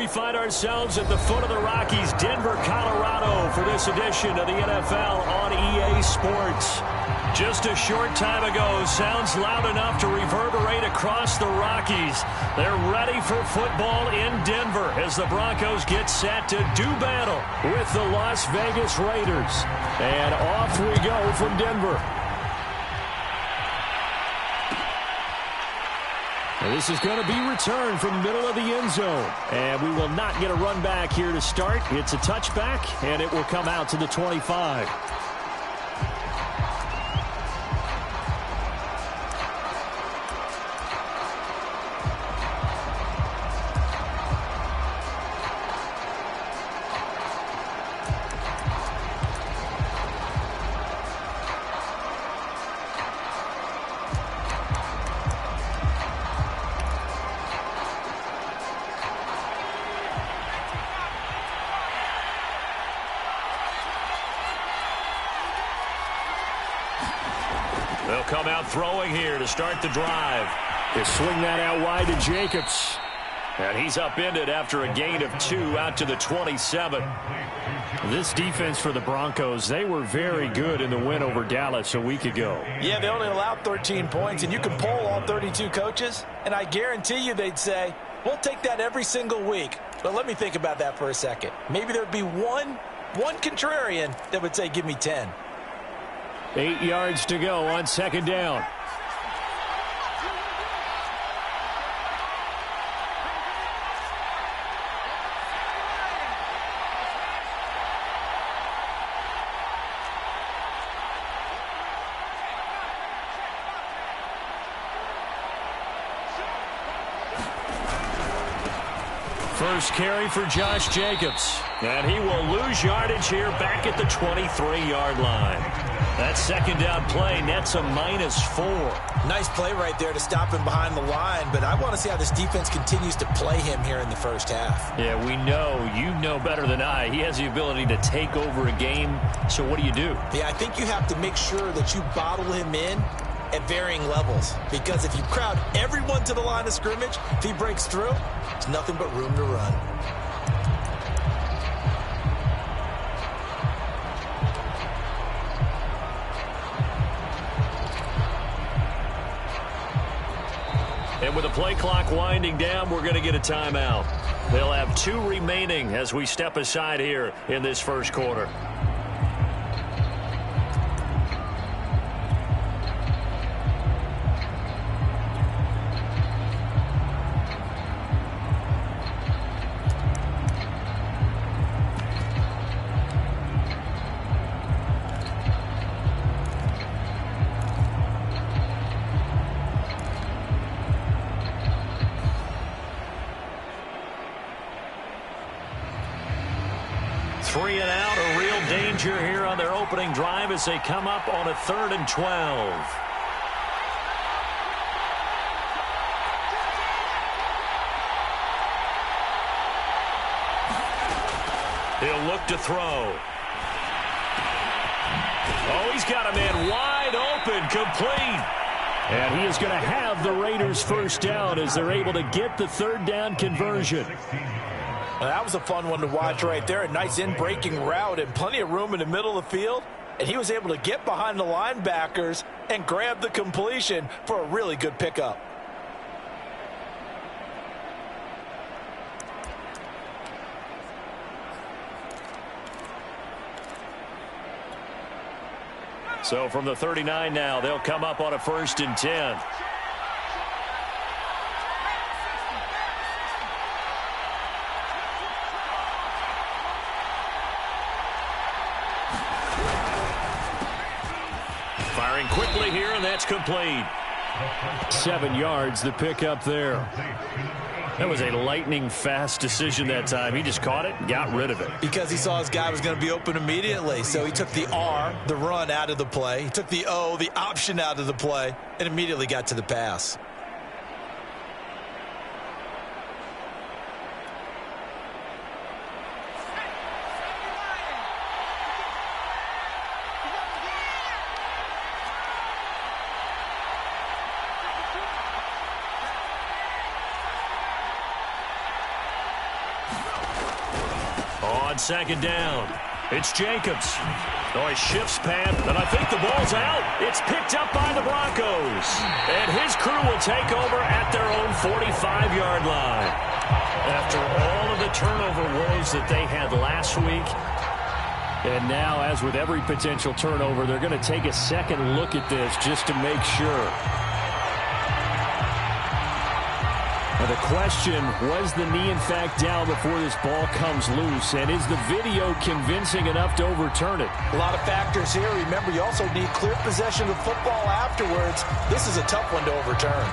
find ourselves at the foot of the Rockies, Denver, Colorado, for this edition of the NFL on EA Sports. Just a short time ago, sounds loud enough to reverberate across the Rockies. They're ready for football in Denver as the Broncos get set to do battle with the Las Vegas Raiders. And off we go from Denver. And this is going to be returned from the middle of the end zone. And we will not get a run back here to start. It's a touchback, and it will come out to the 25. They'll come out throwing here to start the drive. They swing that out wide to Jacobs. And he's upended after a gain of 2 out to the 27. This defense for the Broncos, they were very good in the win over Dallas a week ago. Yeah, they only allowed 13 points, and you can poll all 32 coaches, and I guarantee you they'd say, we'll take that every single week. But let me think about that for a second. Maybe there'd be one contrarian that would say, give me 10. 8 yards to go on second down. First carry for Josh Jacobs. And he will lose yardage here back at the 23-yard line. That second down play nets a -4. Nice play right there to stop him behind the line, but I want to see how this defense continues to play him here in the first half. Yeah, we know, you know better than I, he has the ability to take over a game. So what do you do? Yeah, I think you have to make sure that you bottle him in at varying levels, because if you crowd everyone to the line of scrimmage, if he breaks through, it's nothing but room to run. And with the play clock winding down, we're going to get a timeout. They'll have 2 remaining as we step aside here in this first quarter. Three and out, a real danger here on their opening drive as they come up on a 3rd and 12. He'll look to throw. Oh, he's got a man wide open, complete. And he is going to have the Raiders first down as they're able to get the 3rd down conversion. Well, that was a fun one to watch right there. A nice in-breaking route and plenty of room in the middle of the field. And he was able to get behind the linebackers and grab the completion for a really good pickup. So from the 39 now, they'll come up on a 1st and 10. Firing quickly here, and that's complete. 7 yards, the pickup there. That was a lightning-fast decision that time. He just caught it and got rid of it. Because he saw his guy was going to be open immediately. So he took the R, the run, out of the play. He took the O, the option, out of the play, and immediately got to the pass. on second down. It's Jacobs. Oh, he shifts path, and I think the ball's out. It's picked up by the Broncos. And his crew will take over at their own 45-yard line. After all of the turnover woes that they had last week, and now, as with every potential turnover, they're going to take a second look at this just to make sure. Now the question, was the knee in fact down before this ball comes loose? And is the video convincing enough to overturn it? A lot of factors here. Remember, you also need clear possession of the football afterwards. This is a tough one to overturn.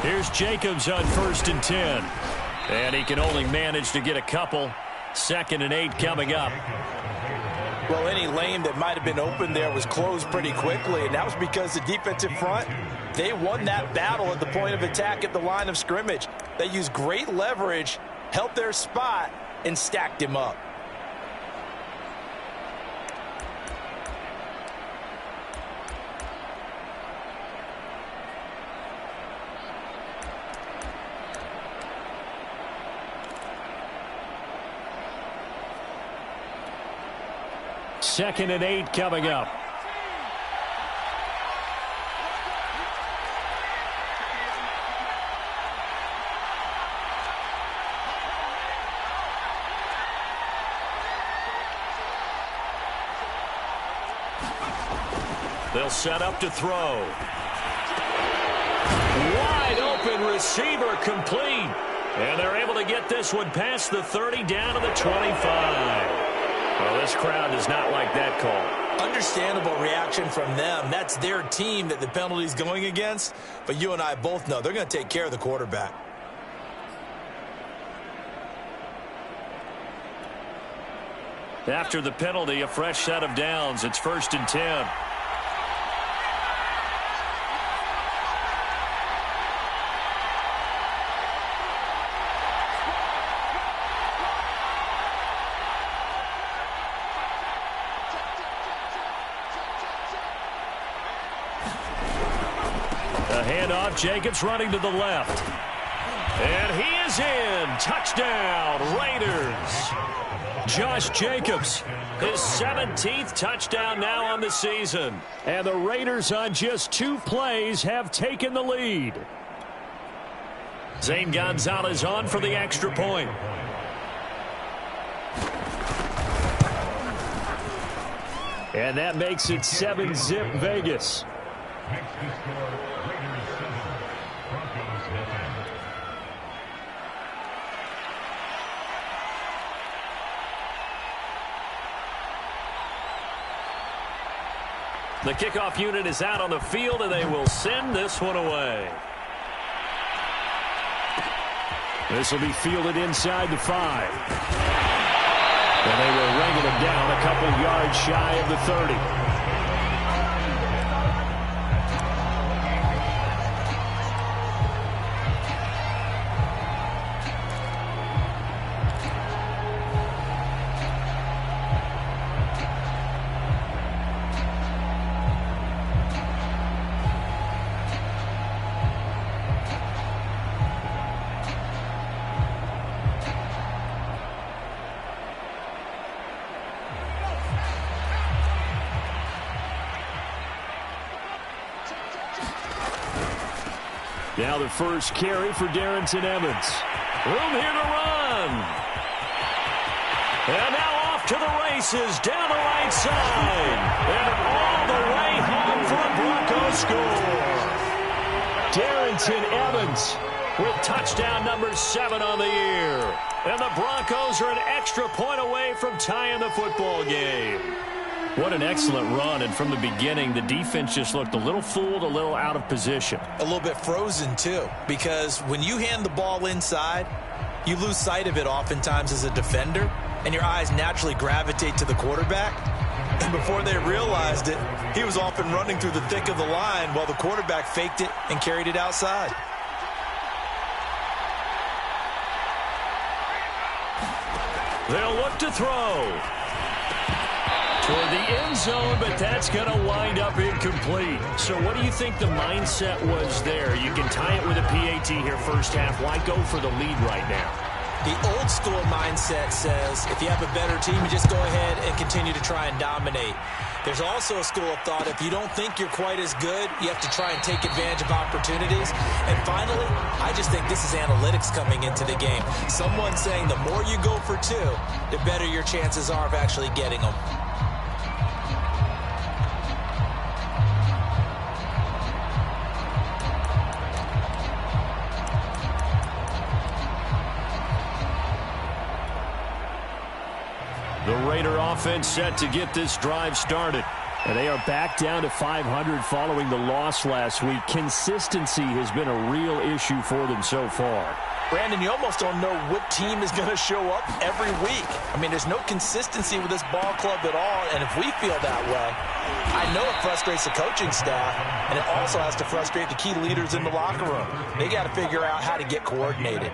Here's Jacobs on 1st and 10. And he can only manage to get a couple. 2nd and 8 coming up. Well, any lane that might have been open there was closed pretty quickly, and that was because the defensive front, they won that battle at the point of attack at the line of scrimmage. They used great leverage, held their spot, and stacked him up. Second and 8 coming up. They'll set up to throw. Wide open receiver complete. And they're able to get this one past the 30 down to the 25. Well, this crowd does not like that call. Understandable reaction from them. That's their team that the penalty's going against. But you and I both know they're going to take care of the quarterback. After the penalty, a fresh set of downs. It's 1st and 10. Jacobs running to the left. And he is in. Touchdown, Raiders. Josh Jacobs, his 17th touchdown now on the season. And the Raiders on just 2 plays have taken the lead. Zane Gonzalez on for the extra point. And that makes it 7-zip Vegas. The kickoff unit is out on the field, and they will send this one away. This will be fielded inside the 5. And they will ring it down a couple yards shy of the 30. Now the first carry for Darrington Evans. Room here to run. And now off to the races down the right side. And all the way home for a Broncos score. Darrington Evans with touchdown number 7 on the year. And the Broncos are an extra point away from tying the football game. What an excellent run, and from the beginning, the defense just looked a little fooled, a little out of position. A little bit frozen, too, because when you hand the ball inside, you lose sight of it oftentimes as a defender, and your eyes naturally gravitate to the quarterback. And before they realized it, he was off and running through the thick of the line while the quarterback faked it and carried it outside. They'll look to throw toward the end zone, but that's going to wind up incomplete. So what do you think the mindset was there? You can tie it with a PAT here first half. Why go for the lead right now? The old school mindset says if you have a better team, you just go ahead and continue to try and dominate. There's also a school of thought, if you don't think you're quite as good, you have to try and take advantage of opportunities. And finally, I just think this is analytics coming into the game. Someone saying the more you go for two, the better your chances are of actually getting them. The Raider offense set to get this drive started. And they are back down to 500 following the loss last week. Consistency has been a real issue for them so far. Brandon, you almost don't know what team is going to show up every week. I mean, there's no consistency with this ball club at all, and if we feel that way, I know it frustrates the coaching staff, and it also has to frustrate the key leaders in the locker room. They got to figure out how to get coordinated.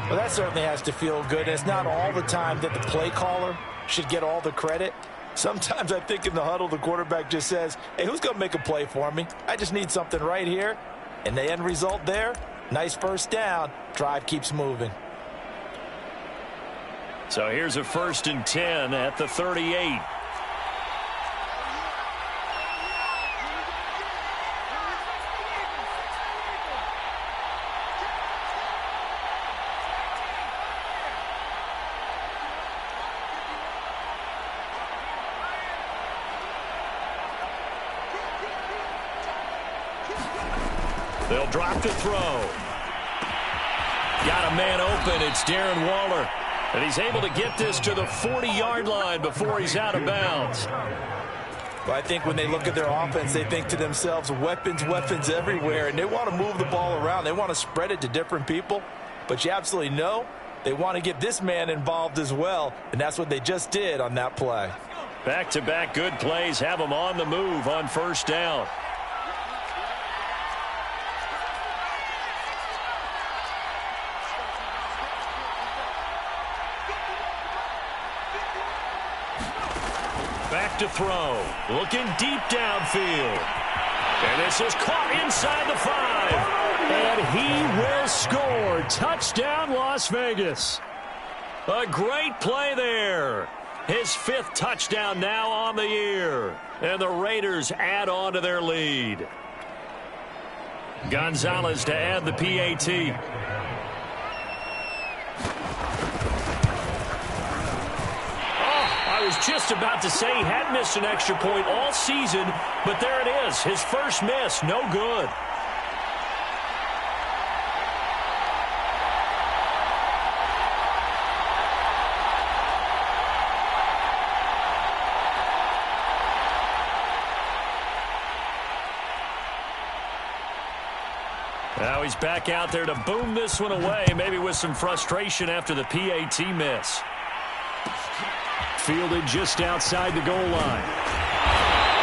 Well, that certainly has to feel good. It's not all the time that the play caller should get all the credit. Sometimes I think in the huddle, the quarterback just says, hey, who's going to make a play for me? I just need something right here. And the end result there, nice first down. Drive keeps moving. So here's a 1st and 10 at the 38. They'll drop to throw. Got a man open. It's Darren Waller. And he's able to get this to the 40-yard line before he's out of bounds. Well, I think when they look at their offense, they think to themselves, weapons, weapons everywhere. And they want to move the ball around. They want to spread it to different people. But you absolutely know they want to get this man involved as well. And that's what they just did on that play. Back-to-back good plays have them on the move on first down. Back to throw. Looking deep downfield. And this is caught inside the 5. And he will score. Touchdown, Las Vegas. A great play there. His 5th touchdown now on the year. And the Raiders add on to their lead. Gonzalez to add the PAT. I was just about to say he had missed an extra point all season, but there it is. His first miss, no good. Now he's back out there to boom this one away, maybe with some frustration after the PAT miss. Fielded just outside the goal line.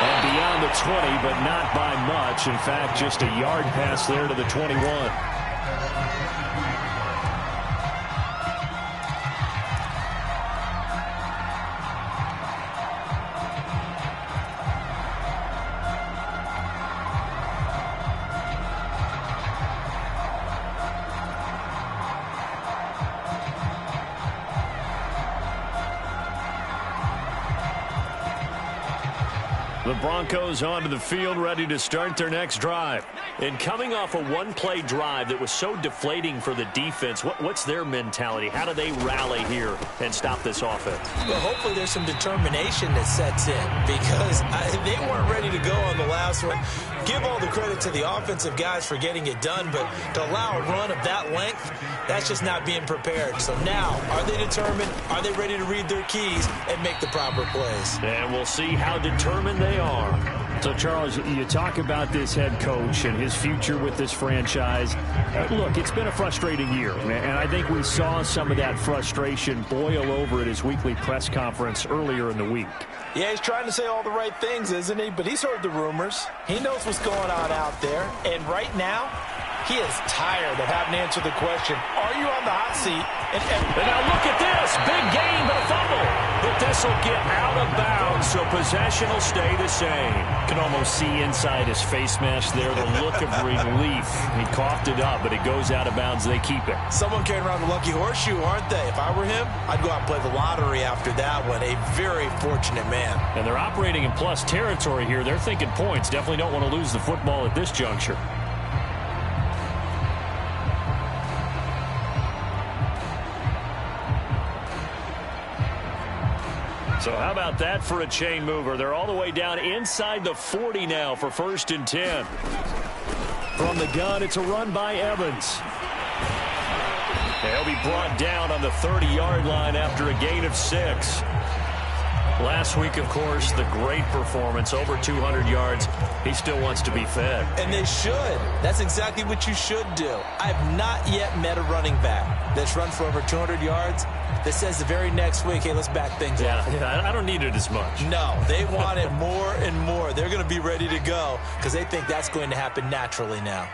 And beyond the 20, but not by much. In fact, just a yard pass there to the 21. The Broncos onto the field, ready to start their next drive. And coming off a one-play drive that was so deflating for the defense, what's their mentality? How do they rally here and stop this offense? Well, hopefully there's some determination that sets in, because they weren't ready to go on the last one. Give all the credit to the offensive guys for getting it done, but to allow a run of that length, that's just not being prepared. So now, are they determined? Are they ready to read their keys and make the proper plays? And we'll see how determined they are. So, Charles, you talk about this head coach and his future with this franchise. Look, it's been a frustrating year, and I think we saw some of that frustration boil over at his weekly press conference earlier in the week. Yeah, he's trying to say all the right things, isn't he? But he's heard the rumors. He knows what's going on out there. And right now, he is tired of having to answer the question, are you on the hot seat And now look at this. Big gain, but a fumble. But this will get out of bounds, so possession will stay the same. Can almost see inside his face mask there the look of relief. He coughed it up, but it goes out of bounds. They keep it. Someone carrying around the lucky horseshoe, aren't they? If I were him, I'd go out and play the lottery after that one. A very fortunate man. And they're operating in plus territory here. They're thinking points. Definitely don't want to lose the football at this juncture. So how about that for a chain mover? They're all the way down inside the 40 now for 1st and 10. From the gun, it's a run by Evans. He'll be brought down on the 30-yard line after a gain of 6. Last week, of course, the great performance, over 200 yards. He still wants to be fed. And they should. That's exactly what you should do. I have not yet met a running back that's run for over 200 yards that says the very next week, hey, let's back things up. Yeah, I don't need it as much. No, they want it more and more. They're going to be ready to go because they think that's going to happen naturally now.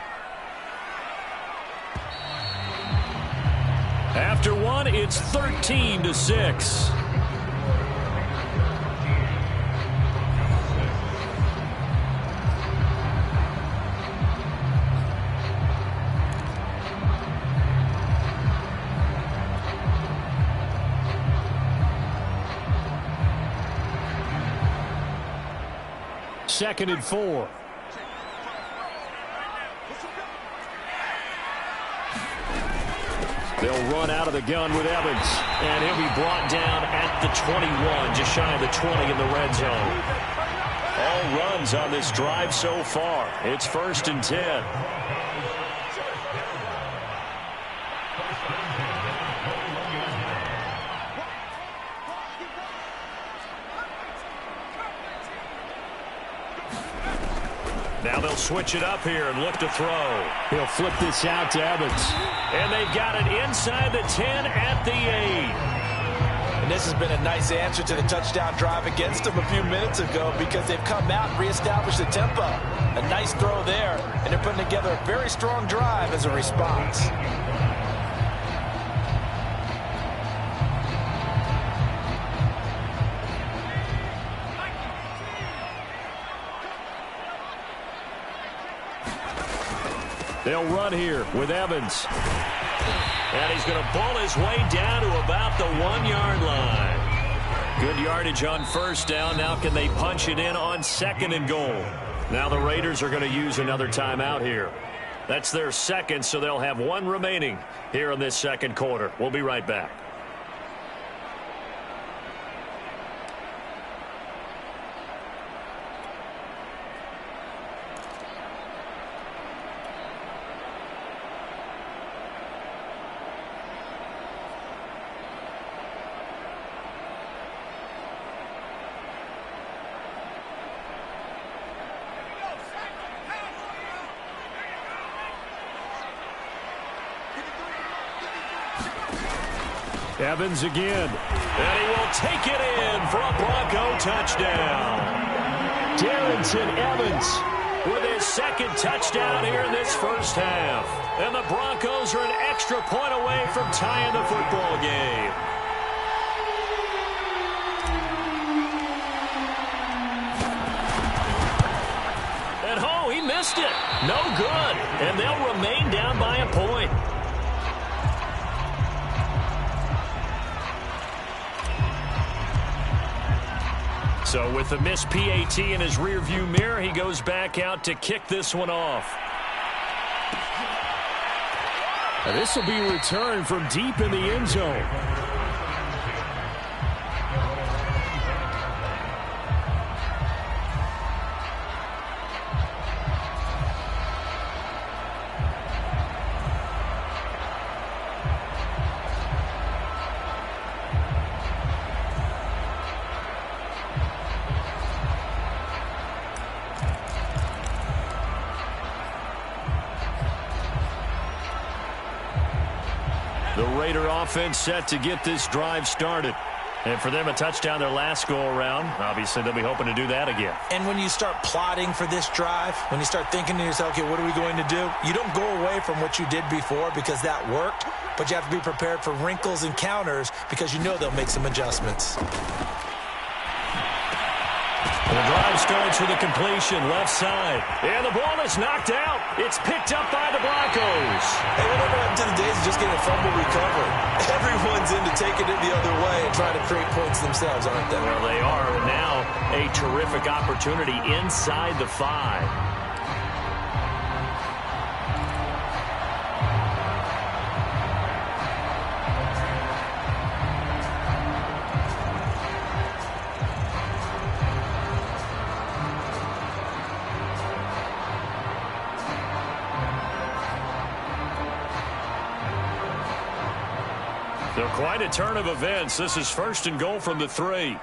After one, it's 13-6. Second and 4. They'll run out of the gun with Evans. And he'll be brought down at the 21, just shy of the 20 in the red zone. All runs on this drive so far. It's 1st and 10. Now they'll switch it up here and look to throw. He'll flip this out to Evans. And they've got it inside the 10 at the 8. And this has been a nice answer to the touchdown drive against them a few minutes ago because they've come out and reestablished the tempo. A nice throw there, and they're putting together a very strong drive as a response. They'll run here with Evans. And he's going to ball his way down to about the 1-yard line. Good yardage on 1st down. Now can they punch it in on 2nd and goal? Now the Raiders are going to use another timeout here. That's their second, so they'll have one remaining here in this second quarter. We'll be right back. Evans again. And he will take it in for a Bronco touchdown. Darrington Evans with his second touchdown here in this first half. And the Broncos are an extra point away from tying the football game. And oh, he missed it. No good. And they'll remain down by a point. So with the missed PAT in his rearview mirror, he goes back out to kick this one off. And this will be returned from deep in the end zone. The Raider offense set to get this drive started. And for them, a touchdown their last go-around. Obviously, they'll be hoping to do that again. And when you start plotting for this drive, when you start thinking to yourself, okay, what are we going to do? You don't go away from what you did before because that worked, but you have to be prepared for wrinkles and counters because you know they'll make some adjustments. The drive starts with a completion, left side. And the ball is knocked out. It's picked up by the Broncos. Hey, whatever happened to the days of just getting a fumble recovery? Everyone's into taking it the other way and trying to create points themselves, aren't they? Well, they are. And now a terrific opportunity inside the 5. They're quite a turn of events. This is 1st and goal from the 3.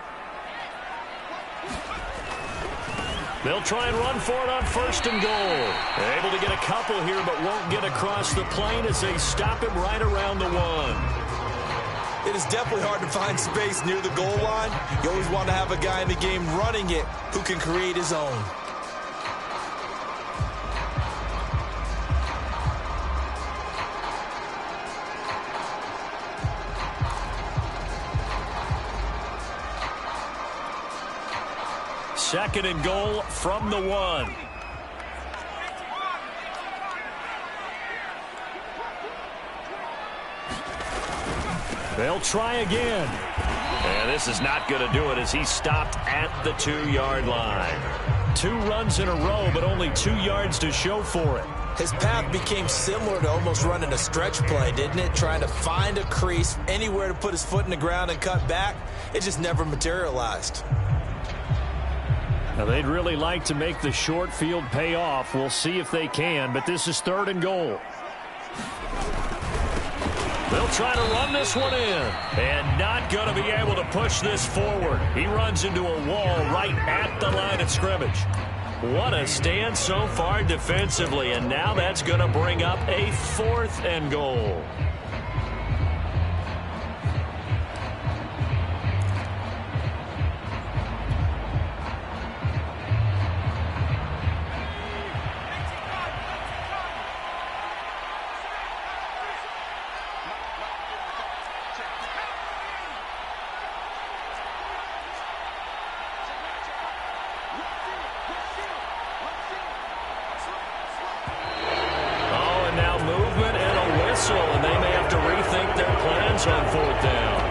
They'll try and run for it on 1st and goal. They're able to get a couple here, but won't get across the plane as they stop him right around the 1. It is definitely hard to find space near the goal line. You always want to have a guy in the game running it who can create his own. Second and goal from the 1. They'll try again. And this is not going to do it as he stopped at the 2-yard line. 2 runs in a row, but only 2 yards to show for it. His path became similar to almost running a stretch play, didn't it? Trying to find a crease, anywhere to put his foot in the ground and cut back. It just never materialized. Now, they'd really like to make the short field pay off. We'll see if they can, but this is 3rd and goal. They'll try to run this one in, and not going to be able to push this forward. He runs into a wall right at the line of scrimmage. What a stand so far defensively, and now that's going to bring up a 4th and goal. And they may have to rethink their plans on 4th down.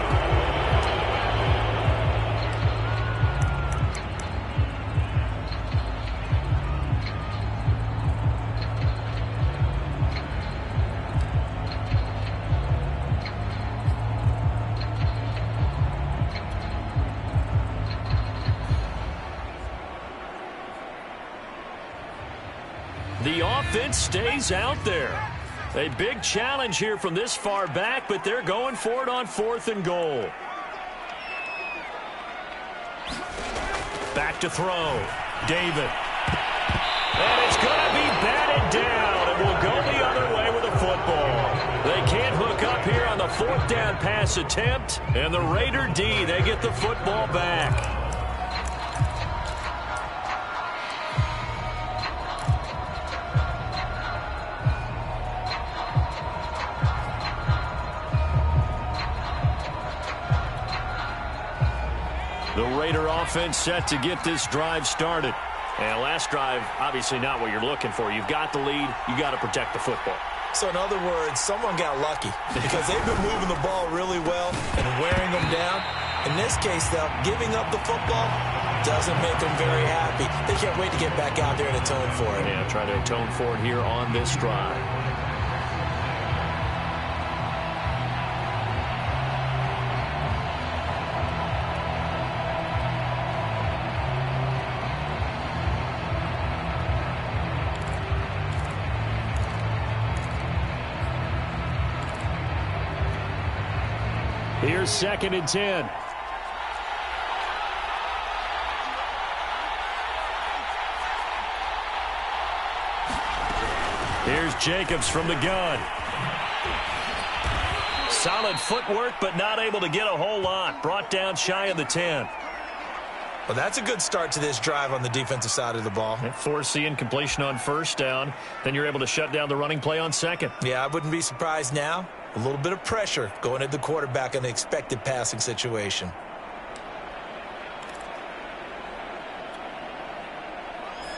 The offense stays out there. A big challenge here from this far back, but they're going for it on 4th and goal. Back to throw. David. And it's going to be batted down, and will go the other way with the football. They can't hook up here on the 4th down pass attempt, and the Raider D, they get the football back. The Raider offense set to get this drive started. And last drive, obviously not what you're looking for. You've got the lead. You got to protect the football. So in other words, someone got lucky because they've been moving the ball really well and wearing them down. In this case, though, giving up the football doesn't make them very happy. They can't wait to get back out there and atone for it. Yeah, try to atone for it here on this drive. Here's 2nd and 10. Here's Jacobs from the gun. Solid footwork, but not able to get a whole lot. Brought down shy of the 10. Well, that's a good start to this drive on the defensive side of the ball. Forcing incompletion on first down. Then you're able to shut down the running play on second. Yeah, I wouldn't be surprised now. A little bit of pressure going at the quarterback in the expected passing situation.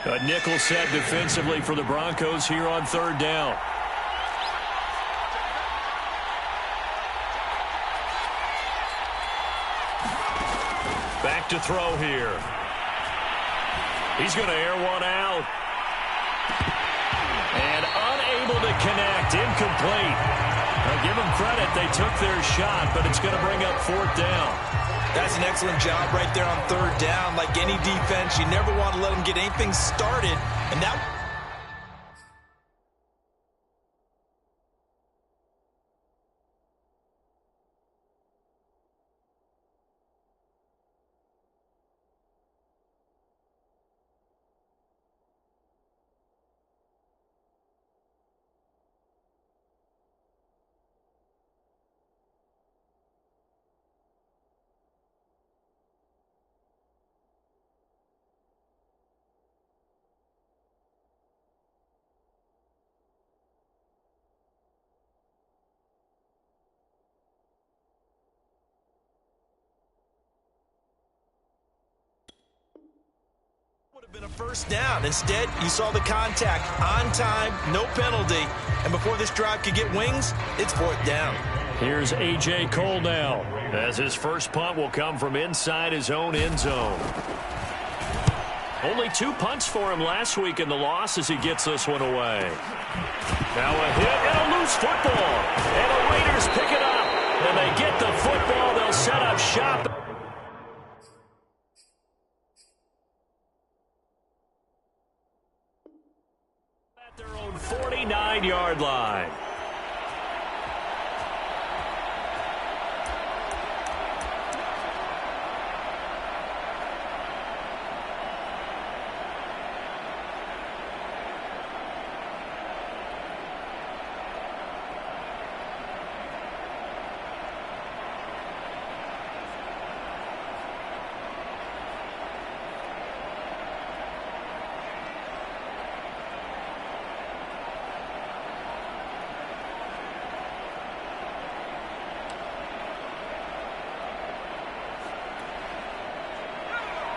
A nickel set defensively for the Broncos here on third down. Back to throw here. He's going to air one out. And unable to connect. Incomplete. Now give them credit. They took their shot, but it's going to bring up fourth down. That's an excellent job right there on third down. Like any defense, you never want to let them get anything started. And that... would have been a first down. Instead, you saw the contact on time, no penalty. And before this drive could get wings, it's fourth down. Here's A.J. Cole now, as his first punt will come from inside his own end zone. Only 2 punts for him last week in the loss as he gets this one away. Now a hit and a loose football. And the Raiders pick it up. And they get the football. They'll set up shop. At their own 49-yard line.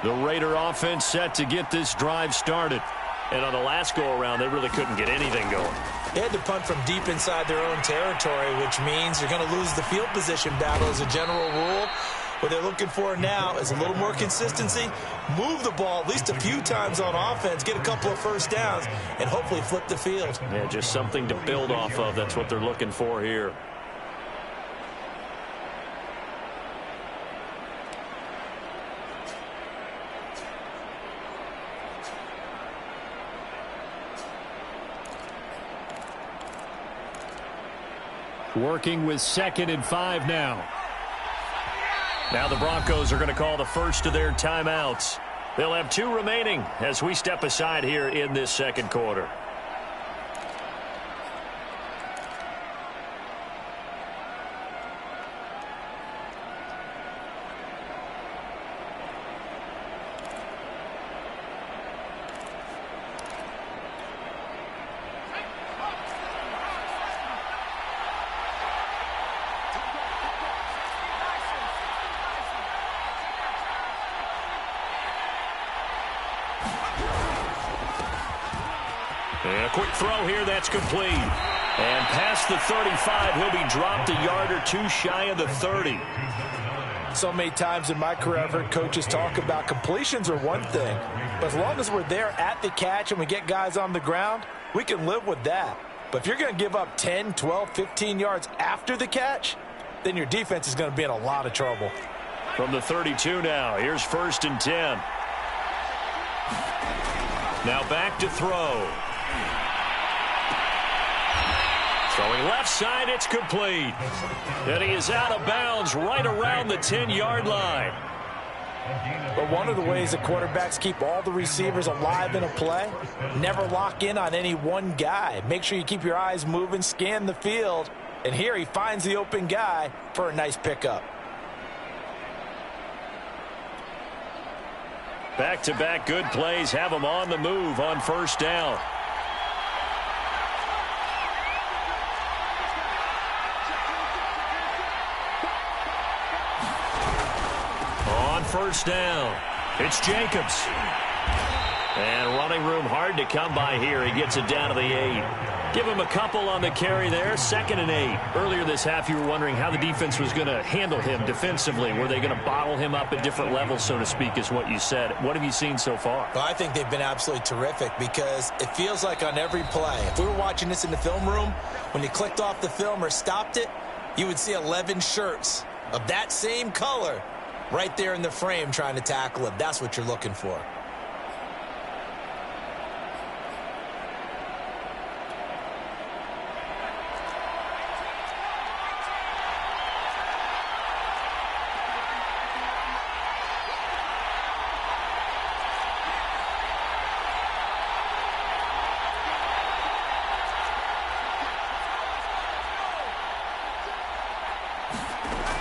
The Raider offense set to get this drive started. And on the last go-around, they really couldn't get anything going. They had to punt from deep inside their own territory, which means you're going to lose the field position battle as a general rule. What they're looking for now is a little more consistency, move the ball at least a few times on offense, get a couple of first downs, and hopefully flip the field. Yeah, just something to build off of. That's what they're looking for here. Working with 2nd and 5 now. Now the Broncos are going to call the first of their timeouts. They'll have 2 remaining as we step aside here in this second quarter. And a quick throw here, that's complete. And past the 35, he'll be dropped a yard or 2 shy of the 30. So many times in my career, I've heard coaches talk about completions are one thing. But as long as we're there at the catch and we get guys on the ground, we can live with that. But if you're going to give up 10, 12, 15 yards after the catch, then your defense is going to be in a lot of trouble. From the 32 now, here's 1st and 10. Now back to throw. Throwing left side, it's complete. And he is out of bounds right around the 10-yard line. But one of the ways that quarterbacks keep all the receivers alive in a play, never lock in on any one guy. Make sure you keep your eyes moving, scan the field, And here he finds the open guy for a nice pickup. Back-to-back good plays have him on the move on first down. On first down, it's Jacobs. And running room hard to come by here. He gets it down to the 8. Give him a couple on the carry there. 2nd and 8. Earlier this half, you were wondering how the defense was going to handle him defensively. Were they going to bottle him up at different levels, so to speak, is what you said. What have you seen so far? Well, I think they've been absolutely terrific because it feels like on every play, if we were watching this in the film room, when you clicked off the film or stopped it, you would see 11 shirts of that same color right there in the frame trying to tackle him. That's what you're looking for.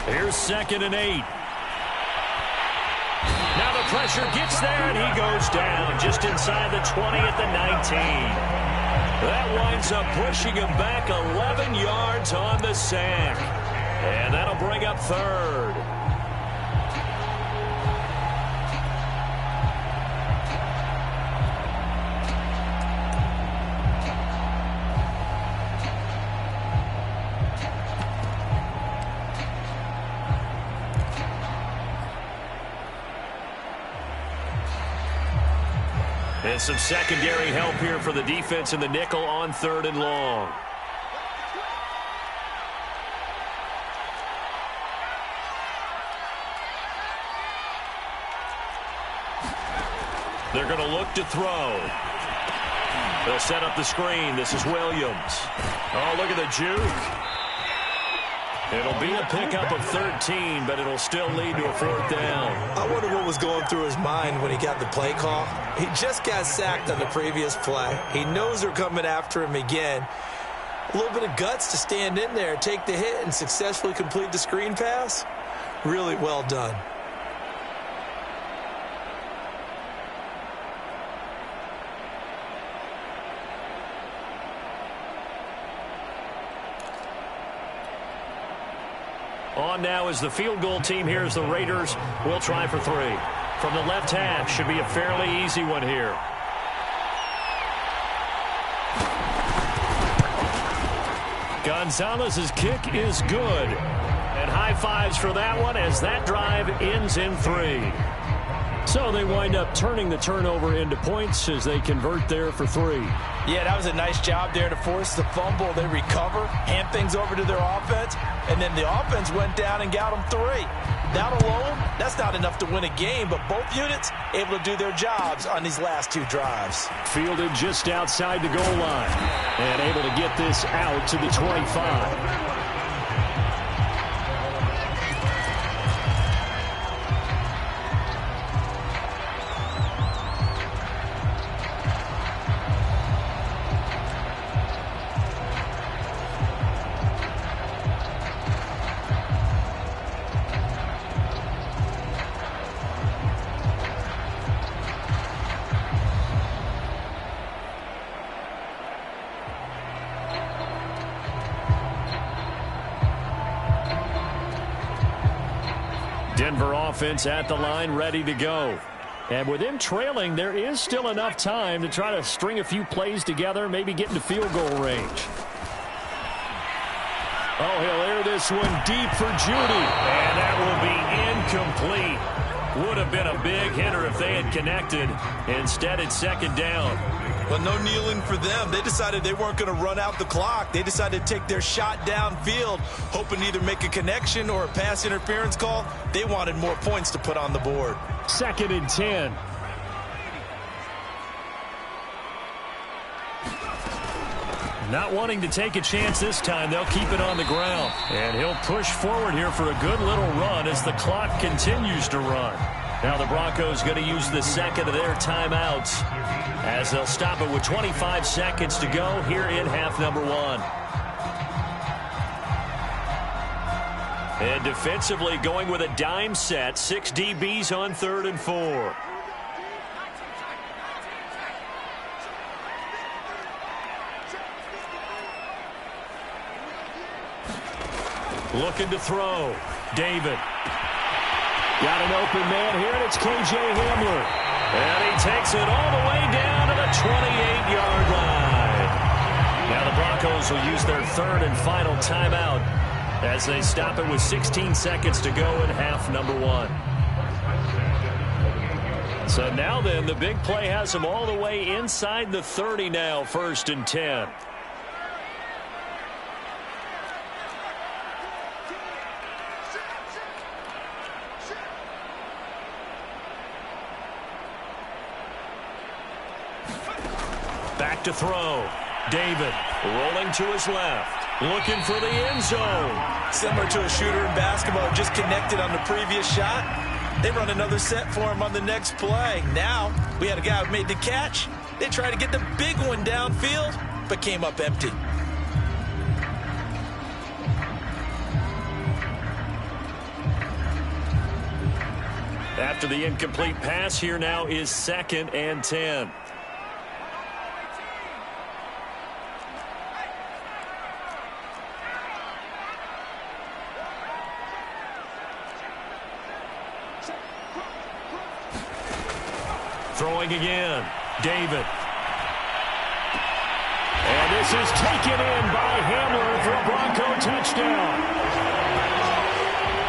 Here's 2nd and 8. Now the pressure gets there, and he goes down just inside the 20 at the 19. That winds up pushing him back 11 yards on the sack. And that'll bring up 3rd. And some secondary help here for the defense in the nickel on 3rd and long. They're going to look to throw. They'll set up the screen. This is Williams. Oh, look at the juke. It'll be a pickup of 13, but it'll still lead to a 4th down. I wonder what was going through his mind when he got the play call. He just got sacked on the previous play. He knows they're coming after him again. A little bit of guts to stand in there, take the hit, and successfully complete the screen pass. Really well done. On now is the field goal team. Here's the Raiders. We'll try for 3. From the left hash, should be a fairly easy one here. Gonzalez's kick is good. And high fives for that one as that drive ends in 3. So they wind up turning the turnover into points as they convert there for 3. Yeah, that was a nice job there to force the fumble. They recover, hand things over to their offense, and then the offense went down and got them 3. That alone, that's not enough to win a game, but both units able to do their jobs on these last 2 drives. Fielded just outside the goal line and able to get this out to the 25. Denver offense at the line, ready to go. And with him trailing, there is still enough time to try to string a few plays together, maybe get into field goal range. Oh, he'll air this one deep for Judy. And that will be incomplete. Would have been a big hitter if they had connected. Instead, it's 2nd down. Well, no kneeling for them. They decided they weren't going to run out the clock. They decided to take their shot downfield, hoping to either make a connection or a pass interference call. They wanted more points to put on the board. 2nd and 10. Not wanting to take a chance this time, they'll keep it on the ground. And he'll push forward here for a good little run as the clock continues to run. Now the Broncos going to use the 2nd of their timeouts as they'll stop it with 25 seconds to go here in half number 1. And defensively going with a dime set. 6 DBs on 3rd and 4. Looking to throw. David. Got an open man here, and it's K.J. Hamler. And he takes it all the way down to the 28-yard line. Now the Broncos will use their 3rd and final timeout as they stop it with 16 seconds to go in half number 1. So now then, the big play has them all the way inside the 30 now, 1st and 10. Back to throw. David rolling to his left. Looking for the end zone. Similar to a shooter in basketball, just connected on the previous shot. They run another set for him on the next play. Now, we had a guy who made the catch. They tried to get the big one downfield, but came up empty. After the incomplete pass, here now is 2nd and 10. Throwing again. David. And this is taken in by Hamler for a Bronco touchdown.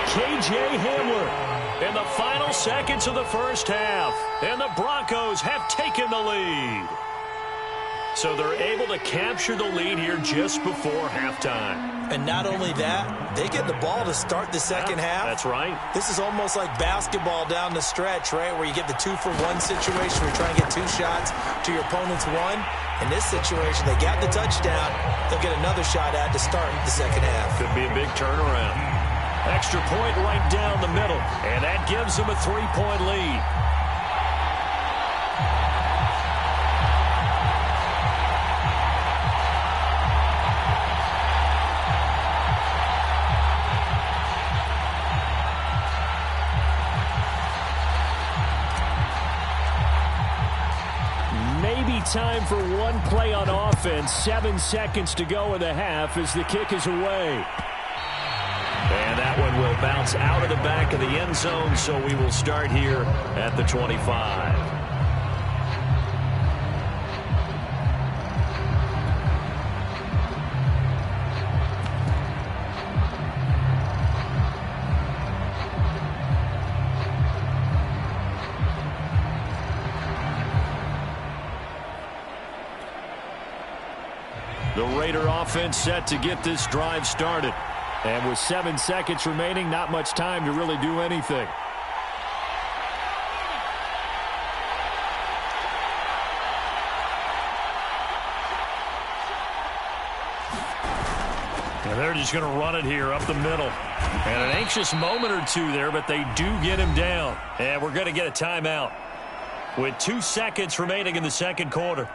K.J. Hamler in the final seconds of the first half. And the Broncos have taken the lead. So they're able to capture the lead here just before halftime. And not only that, they get the ball to start the second half. That's right. This is almost like basketball down the stretch, right, where you get the 2-for-1 situation where you're trying to get 2 shots to your opponent's 1. In this situation, they got the touchdown. They'll get another shot at to start the second half. Could be a big turnaround. Extra point right down the middle, and that gives them a 3-point lead. Time for one play on offense. 7 seconds to go in the half as the kick is away. And that one will bounce out of the back of the end zone, so we will start here at the 25. The Raider offense set to get this drive started. And with 7 seconds remaining, not much time to really do anything. And they're just going to run it here up the middle. And an anxious moment or two there, but they do get him down. And we're going to get a timeout with 2 seconds remaining in the second quarter.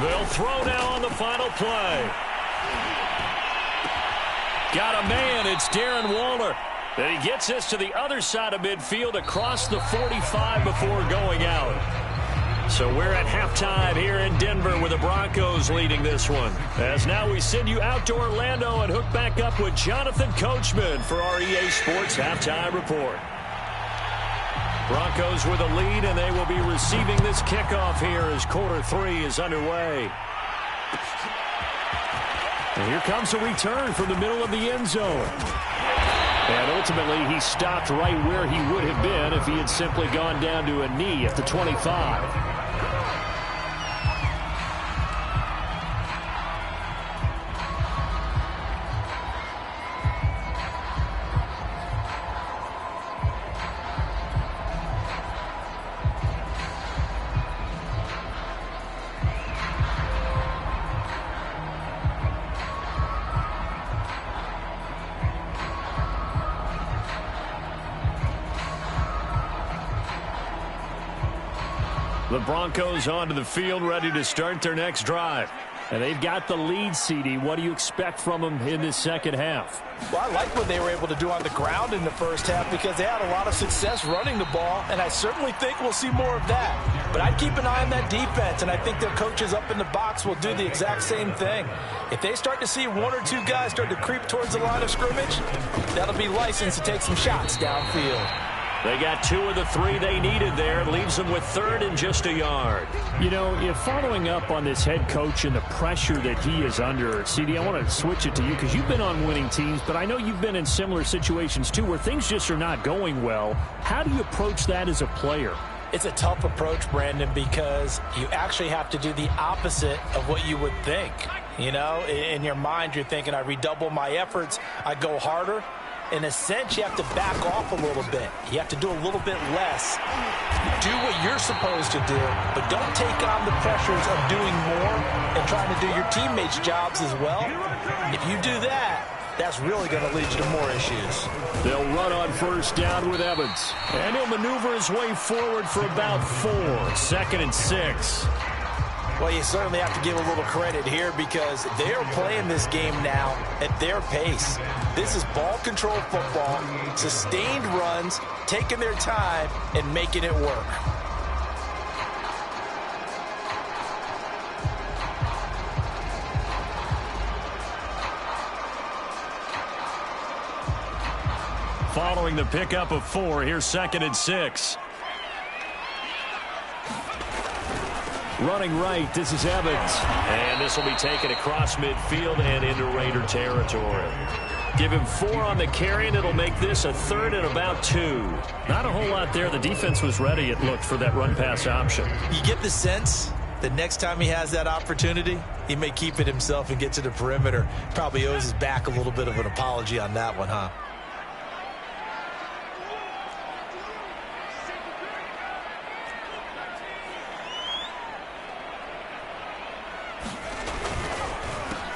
They'll throw now on the final play. Got a man. It's Darren Waller. And he gets this to the other side of midfield across the 45 before going out. So we're at halftime here in Denver with the Broncos leading this one. As now we send you out to Orlando and hook back up with Jonathan Coachman for our EA Sports Halftime Report. Broncos with a lead, and they will be receiving this kickoff here as quarter 3 is underway. And here comes a return from the middle of the end zone. And ultimately, he stopped right where he would have been if he had simply gone down to a knee at the 25. The Broncos onto the field, ready to start their next drive. And they've got the lead, CD. What do you expect from them in this second half? Well, I like what they were able to do on the ground in the first half because they had a lot of success running the ball, and I certainly think we'll see more of that. But I'd keep an eye on that defense, and I think their coaches up in the box will do the exact same thing. If they start to see one or two guys start to creep towards the line of scrimmage, that'll be license to take some shots downfield. They got 2 of the 3 they needed there. Leaves them with 3rd and just a yard. You know, if following up on this head coach and the pressure that he is under, CD, I want to switch it to you because you've been on winning teams, but I know you've been in similar situations too where things just are not going well. How do you approach that as a player? It's a tough approach, Brandon, because you actually have to do the opposite of what you would think. You know, in your mind, you're thinking, I redouble my efforts, I go harder. In a sense, you have to back off a little bit. You have to do a little bit less. Do what you're supposed to do, but don't take on the pressures of doing more and trying to do your teammates' jobs as well. If you do that, that's really going to lead you to more issues. They'll run on first down with Evans. And he'll maneuver his way forward for about 4. 2nd and 6. Well, you certainly have to give a little credit here because they are playing this game now at their pace. This is ball control football, sustained runs, taking their time, and making it work. Following the pickup of 4, here's 2nd and 6. Running right, this is Evans. And this will be taken across midfield and into Raider territory. Give him 4 on the carry, and it'll make this a 3rd and about 2. Not a whole lot there. The defense was ready, it looked, for that run-pass option. You get the sense that next time he has that opportunity, he may keep it himself and get to the perimeter. Probably owes his back a little bit of an apology on that one, huh?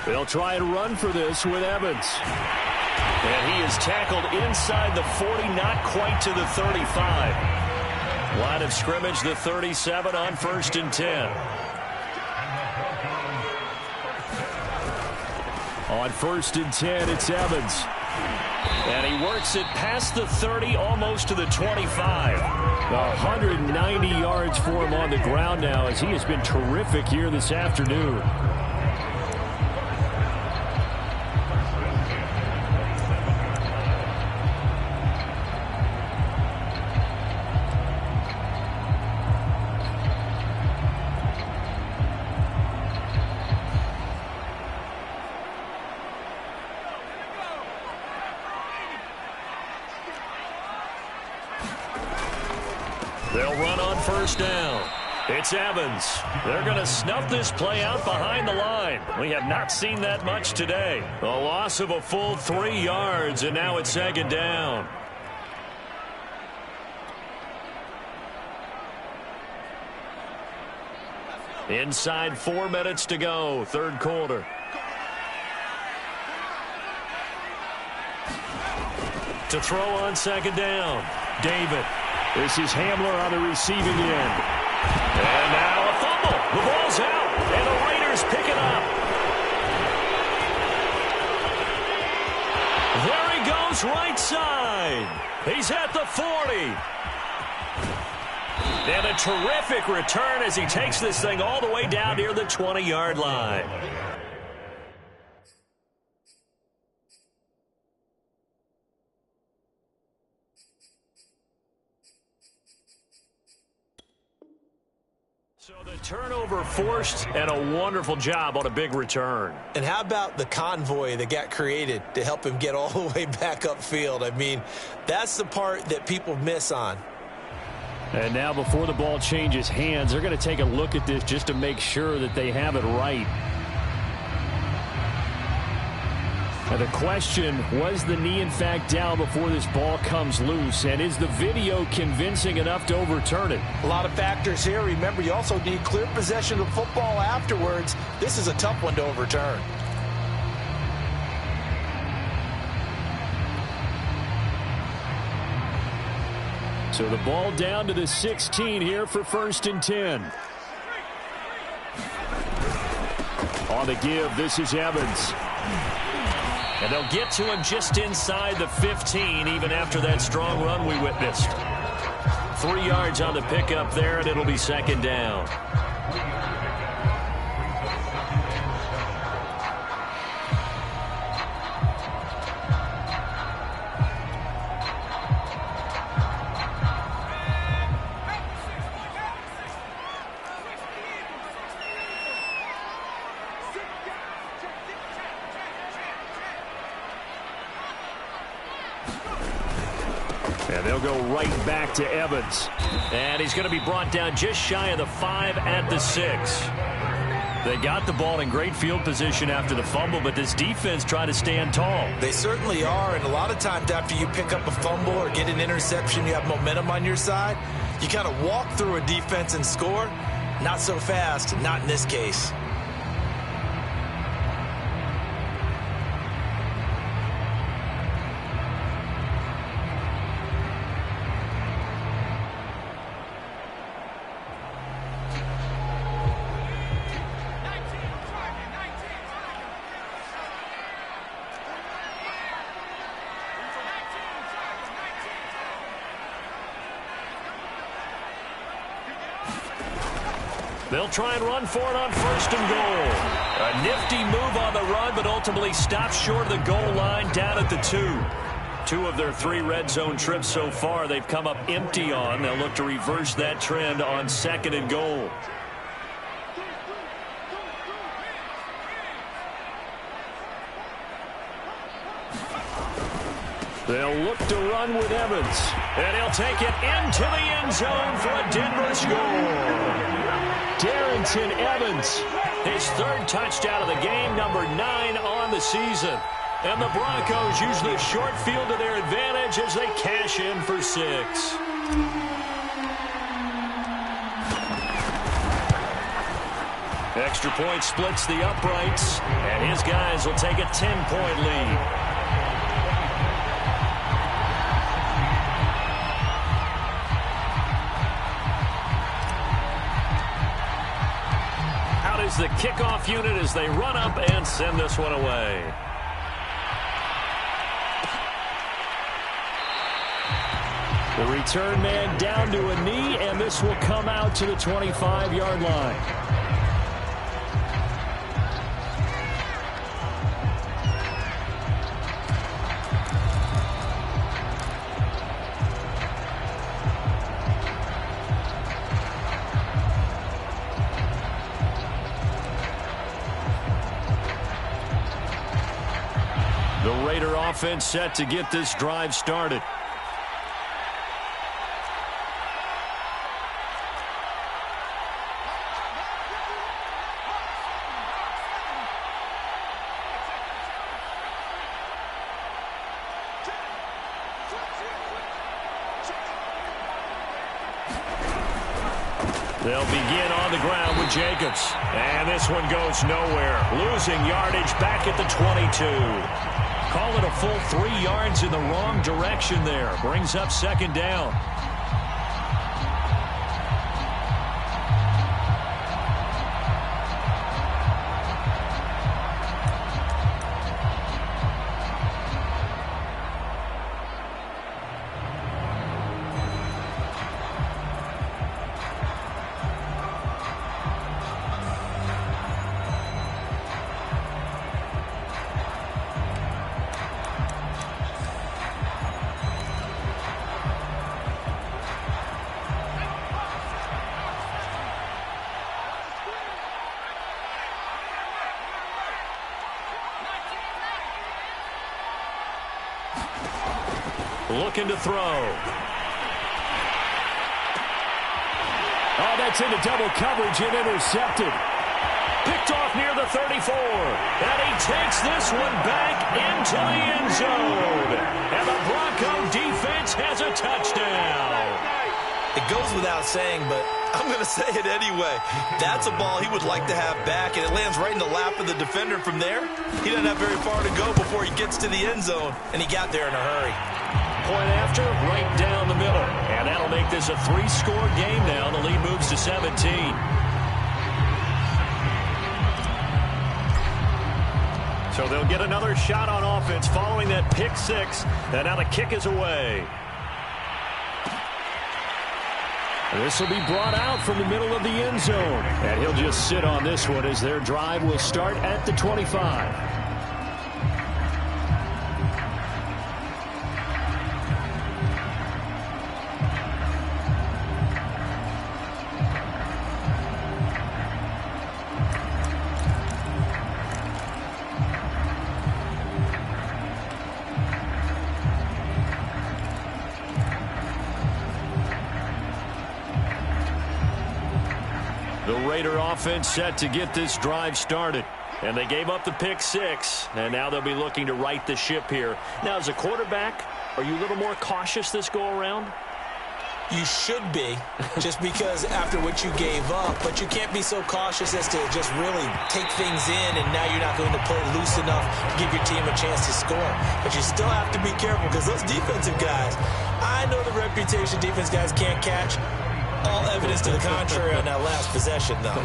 They'll try and run for this with Evans. And he is tackled inside the 40, not quite to the 35. Line of scrimmage, the 37 on 1st and 10. On 1st and 10, it's Evans. And he works it past the 30, almost to the 25. 190 yards for him on the ground now as he has been terrific here this afternoon. They'll run on first down. It's Evans. They're going to snuff this play out behind the line. We have not seen that much today. A loss of a full 3 yards, and now it's 2nd down. Inside 4 minutes to go, 3rd quarter. To throw on 2nd down, David. This is Hamler on the receiving end. And now a fumble. The ball's out, and the Raiders pick it up. There he goes right side. He's at the 40. And a terrific return as he takes this thing all the way down near the 20-yard line. So the turnover forced, and a wonderful job on a big return. And how about the convoy that got created to help him get all the way back upfield? I mean, that's the part that people miss on. And now before the ball changes hands, they're going to take a look at this just to make sure that they have it right. And the question, was the knee in fact down before this ball comes loose? And is the video convincing enough to overturn it? A lot of factors here. Remember, you also need clear possession of football afterwards. This is a tough one to overturn. So the ball down to the 16 here for 1st and 10. On the give, this is Evans. And they'll get to him just inside the 15, even after that strong run we witnessed. 3 yards on the pickup there, and it'll be 2nd down. And they'll go right back to Evans. And he's going to be brought down just shy of the 5 at the 6. They got the ball in great field position after the fumble, but this defense tried to stand tall. They certainly are, and a lot of times after you pick up a fumble or get an interception, you have momentum on your side. You kind of walk through a defense and score. Not so fast, not in this case. They'll try and run for it on 1st and goal. A nifty move on the run, but ultimately stopped short of the goal line down at the 2. 2 of their 3 red zone trips so far they've come up empty on. They'll look to reverse that trend on 2nd and goal. They'll look to run with Evans. And he'll take it into the end zone for a Denver score. Darrington Evans. His 3rd touchdown of the game, number 9 on the season. And the Broncos use the short field to their advantage as they cash in for 6. Extra point splits the uprights, and his guys will take a 10-point lead. The kickoff unit as they run up and send this one away. The return man down to a knee, and this will come out to the 25-yard line. The Raider offense set to get this drive started. They'll begin on the ground with Jacobs. And this one goes nowhere. Losing yardage back at the 22. Call it a full 3 yards in the wrong direction there. Brings up 2nd down. Looking to throw. Oh, that's into double coverage and intercepted. Picked off near the 34. And he takes this one back into the end zone. And the Bronco defense has a touchdown. It goes without saying, but I'm going to say it anyway. That's a ball he would like to have back, and it lands right in the lap of the defender from there. He doesn't have very far to go before he gets to the end zone, and he got there in a hurry. point after, right down the middle. And that'll make this a 3-score game now. The lead moves to 17. So they'll get another shot on offense following that pick six. And now the kick is away. This will be brought out from the middle of the end zone. And he'll just sit on this one as their drive will start at the 25. Raider offense set to get this drive started. And they gave up the pick six. And now they'll be looking to right the ship here. Now, as a quarterback, are you a little more cautious this go-around? You should be, just because after what you gave up. But you can't be so cautious as to just really take things in, and now you're not going to play loose enough to give your team a chance to score. But you still have to be careful, because those defensive guys, I know the reputation defense guys can't catch. All evidence to the contrary on that last possession, though.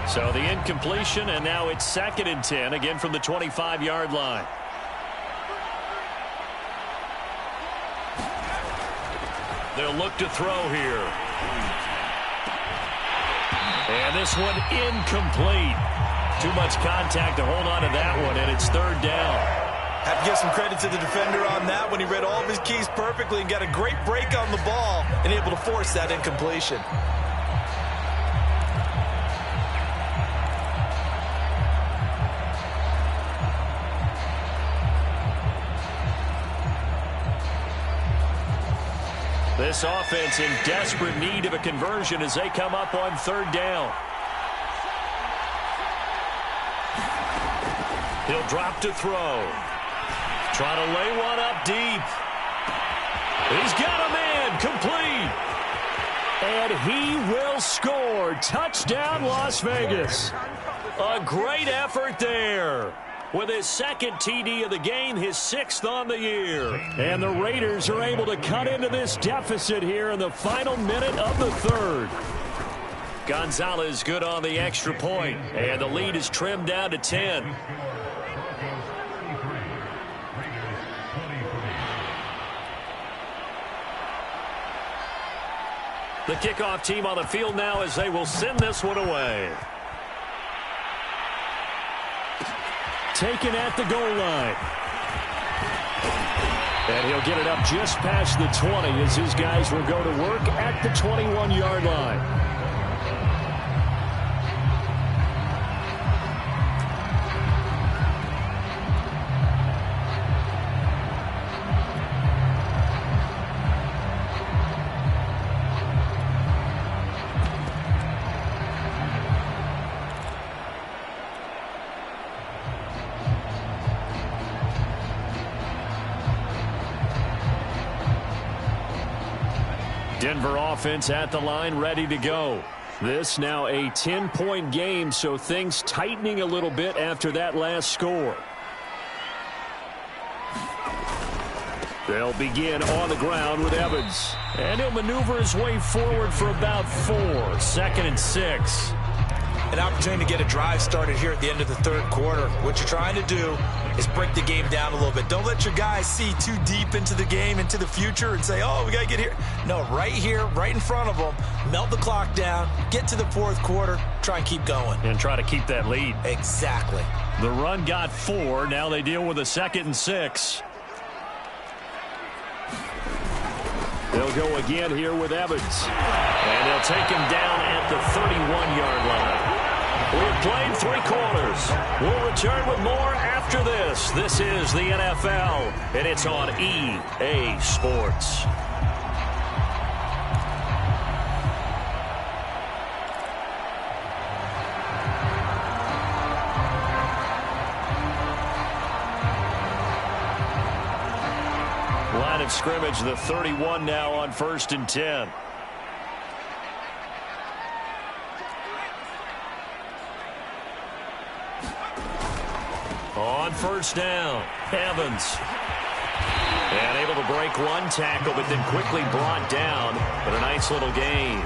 So the incompletion, and now it's 2nd and 10, again from the 25-yard line. They'll look to throw here. And this one incomplete. Too much contact to hold on to that one, and it's 3rd down. Have to give some credit to the defender on that when he read all of his keys perfectly and got a great break on the ball and able to force that incompletion. This offense in desperate need of a conversion as they come up on 3rd down. He'll drop to throw. Try to lay one up deep. He's got a man, complete. And he will score. Touchdown, Las Vegas. A great effort there. With his 2nd TD of the game, his 6th on the year. And the Raiders are able to cut into this deficit here in the final minute of the 3rd. Gonzalez good on the extra point, and the lead is trimmed down to 10. The kickoff team on the field now as they will send this one away. Taken at the goal line. And he'll get it up just past the 20 as his guys will go to work at the 21-yard line. Denver offense at the line, ready to go. This now a 10-point game, so things tightening a little bit after that last score. They'll begin on the ground with Evans. And he'll maneuver his way forward for about 4. 2nd and 6. An opportunity to get a drive started here at the end of the 3rd quarter. What you're trying to do is break the game down a little bit. Don't let your guys see too deep into the game, into the future, and say, oh, we got to get here. No, right here, right in front of them, melt the clock down, get to the 4th quarter, try and keep going. And try to keep that lead. Exactly. The run got 4. Now they deal with a 2nd and 6. They'll go again here with Evans. And they'll take him down at the 31-yard line. We've played 3 quarters. We'll return with more after this. This is the NFL, and it's on EA Sports. Line of scrimmage, the 31 now on 1st and 10. On first down, Evans. And able to break one tackle, but then quickly brought down. But a nice little gain.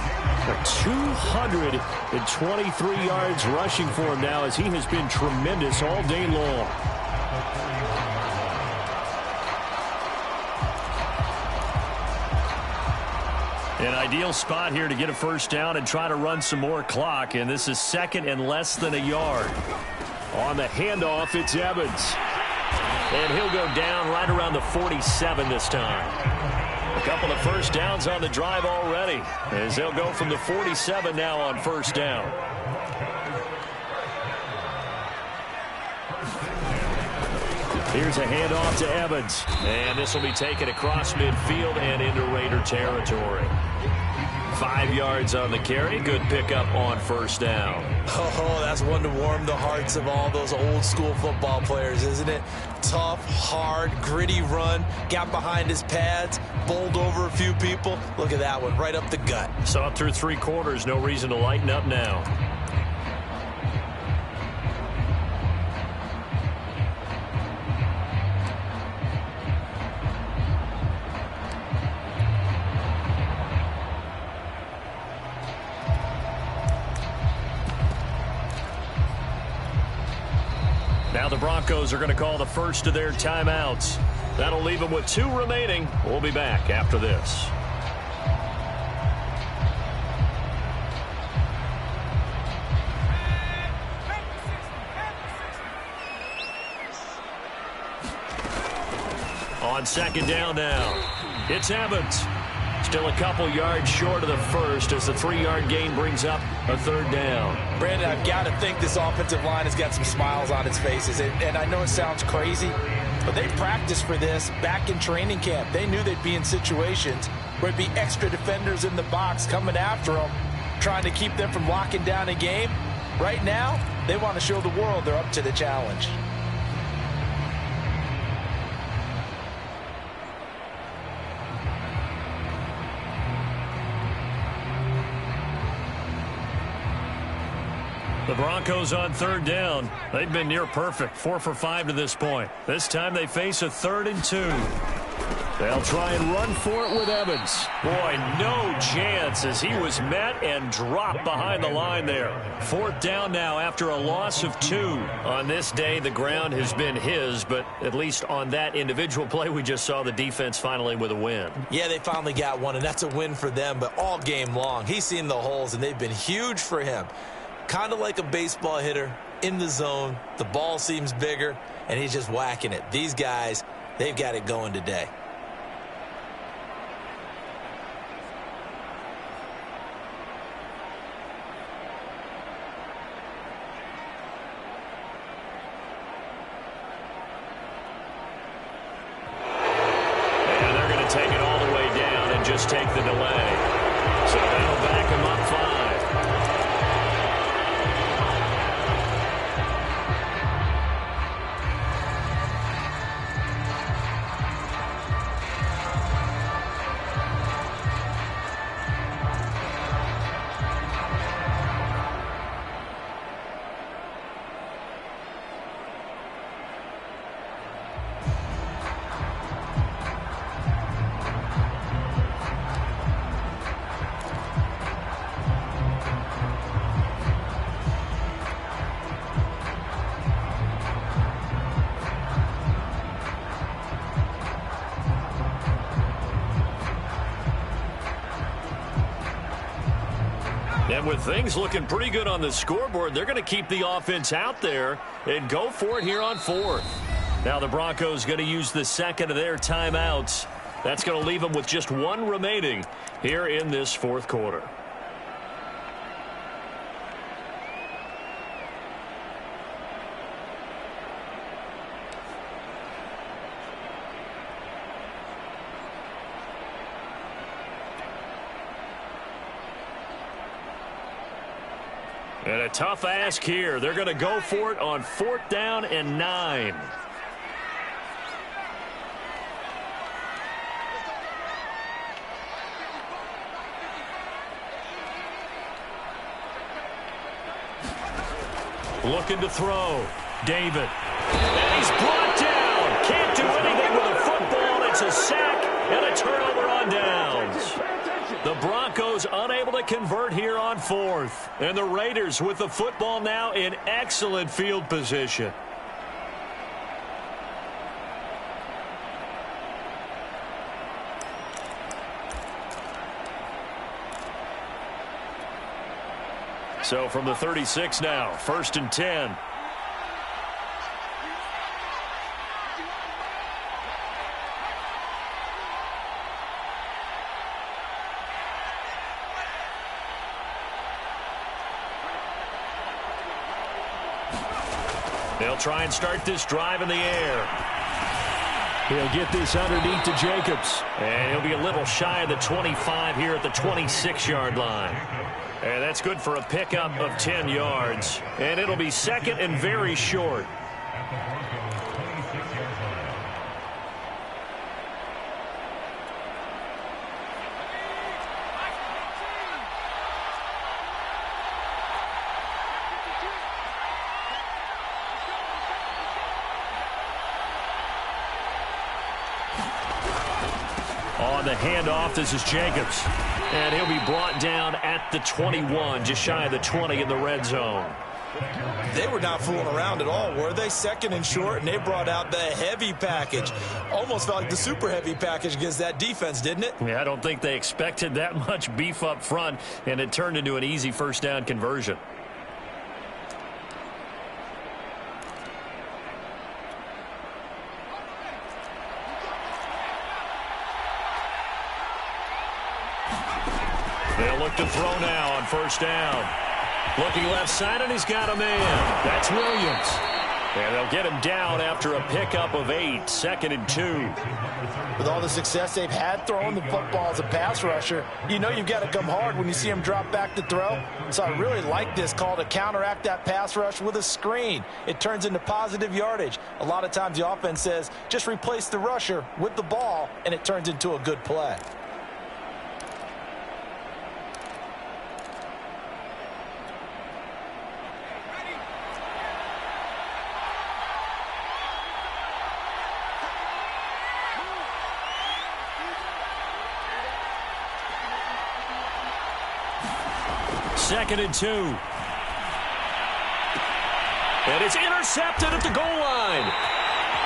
223 yards rushing for him now, as he has been tremendous all day long. An ideal spot here to get a first down and try to run some more clock. And this is second and less than a yard. On the handoff, it's Evans. And he'll go down right around the 47 this time. A couple of first downs on the drive already, as they'll go from the 47 now on first down. Here's a handoff to Evans. And this will be taken across midfield and into Raider territory. 5 yards on the carry. Good pickup on first down. Oh, that's one to warm the hearts of all those old school football players, isn't it? Tough, hard, gritty run. Got behind his pads, bowled over a few people. Look at that one, right up the gut. Saw it through 3 quarters. No reason to lighten up now. Now the Broncos are going to call the first of their timeouts. That'll leave them with 2 remaining. We'll be back after this. On second down now, it's Evans. Still a couple yards short of the first as the 3-yard gain brings up a third down. Brandon, I've got to think this offensive line has got some smiles on its faces. And I know it sounds crazy, but they practiced for this back in training camp. They knew they'd be in situations where there'd be extra defenders in the box coming after them, trying to keep them from locking down a game. Right now, they want to show the world they're up to the challenge. The Broncos on third down. They've been near perfect, 4 for 5 to this point. This time they face a 3rd and 2. They'll try and run for it with Evans. Boy, no chance as he was met and dropped behind the line there. 4th down now after a loss of 2. On this day, the ground has been his, but at least on that individual play, we just saw the defense finally with a win. Yeah, they finally got one, and that's a win for them, but all game long, he's seen the holes, and they've been huge for him. Kind of like a baseball hitter in the zone. The ball seems bigger, and he's just whacking it. These guys, they've got it going today. And they're going to take it all the way down and just take the delay. So that'll back him up 5. And with things looking pretty good on the scoreboard, they're going to keep the offense out there and go for it here on 4th. Now the Broncos going to use the second of their timeouts. That's going to leave them with just 1 remaining here in this 4th quarter. And a tough ask here. They're going to go for it on 4th down and 9. Looking to throw. David. And he's brought down. Can't do anything with a football. It's a sack and a turnover on downs. The Broncos unable to convert here on fourth. And the Raiders with the football now in excellent field position. So from the 36 now, 1st and 10. They'll try and start this drive in the air. He'll get this underneath to Jacobs. And he'll be a little shy of the 25 here at the 26-yard line. And that's good for a pickup of 10 yards. And it'll be second and very short. On the handoff, this is Jacobs. And he'll be brought down at the 21, just shy of the 20 in the red zone. They were not fooling around at all, were they? Second and short, and they brought out the heavy package. Almost felt like the super heavy package against that defense, didn't it? Yeah, I don't think they expected that much beef up front, and it turned into an easy first down conversion. They'll look to throw now on first down. Looking left side, and he's got a man. That's Williams. And they'll get him down after a pickup of 8, 2nd and 2. With all the success they've had throwing the football as a pass rusher, you know you've got to come hard when you see him drop back to throw. So I really like this call to counteract that pass rush with a screen. It turns into positive yardage. A lot of times the offense says, just replace the rusher with the ball, and it turns into a good play. Second and 2. And it's intercepted at the goal line.